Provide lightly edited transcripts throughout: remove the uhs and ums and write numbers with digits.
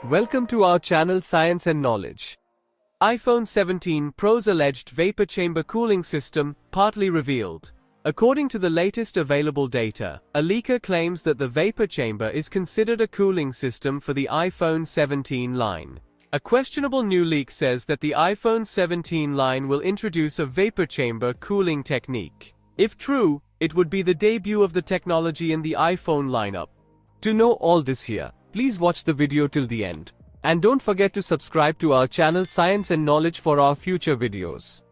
Welcome to our channel Science and Knowledge. iPhone 17 Pro's alleged vapor chamber cooling system partly revealed. According to the latest available data, a leaker claims that the vapor chamber is considered a cooling system for the iPhone 17 line. A questionable new leak says that the iPhone 17 line will introduce a vapor chamber cooling technique. If true, it would be the debut of the technology in the iPhone lineup. To know all this here, please watch the video till the end. And don't forget to subscribe to our channel Science and Knowledge for our future videos.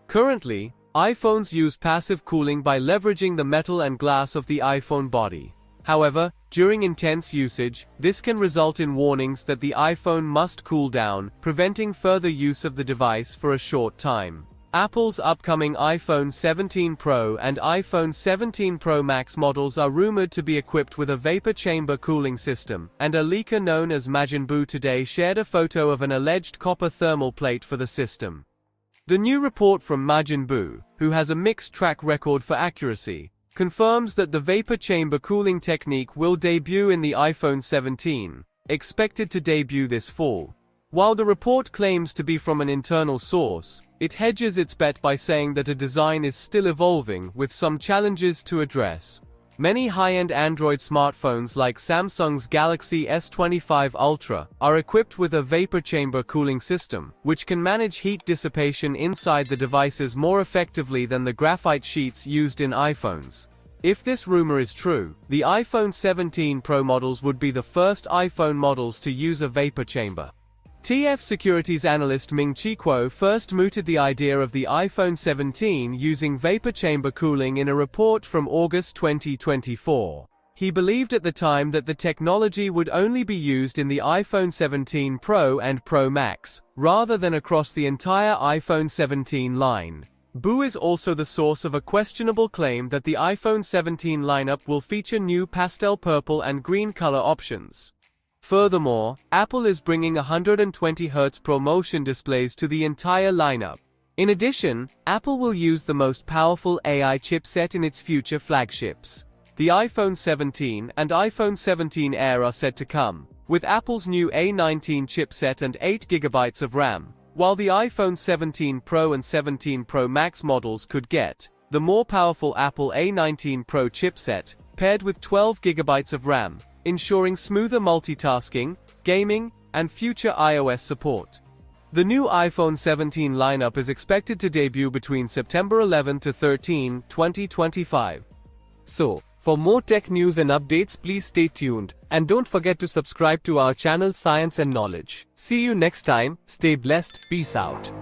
Currently, iPhones use passive cooling by leveraging the metal and glass of the iPhone body. However, during intense usage, this can result in warnings that the iPhone must cool down, preventing further use of the device for a short time. Apple's upcoming iPhone 17 Pro and iPhone 17 Pro Max models are rumored to be equipped with a vapor chamber cooling system, and a leaker known as Majin Buu today shared a photo of an alleged copper thermal plate for the system. The new report from Majin Buu, who has a mixed track record for accuracy, confirms that the vapor chamber cooling technique will debut in the iPhone 17, expected to debut this fall. While the report claims to be from an internal source, it hedges its bet by saying that a design is still evolving with some challenges to address. Many high-end Android smartphones like Samsung's Galaxy S25 Ultra are equipped with a vapor chamber cooling system, which can manage heat dissipation inside the devices more effectively than the graphite sheets used in iPhones. If this rumor is true, the iPhone 17 Pro models would be the first iPhone models to use a vapor chamber. TF Securities analyst Ming-Chi Kuo first mooted the idea of the iPhone 17 using vapor chamber cooling in a report from August 2024. He believed at the time that the technology would only be used in the iPhone 17 Pro and Pro Max, rather than across the entire iPhone 17 line. Buu is also the source of a questionable claim that the iPhone 17 lineup will feature new pastel purple and green color options. Furthermore, Apple is bringing 120Hz ProMotion displays to the entire lineup. In addition, Apple will use the most powerful AI chipset in its future flagships. The iPhone 17 and iPhone 17 Air are said to come with Apple's new A19 chipset and 8GB of RAM, while the iPhone 17 Pro and 17 Pro Max models could get the more powerful Apple A19 Pro chipset, paired with 12GB of RAM, ensuring smoother multitasking, gaming, and future iOS support. The new iPhone 17 lineup is expected to debut between September 11 to 13, 2025. So, for more tech news and updates, please stay tuned, and don't forget to subscribe to our channel Science and Knowledge. See you next time, stay blessed, peace out.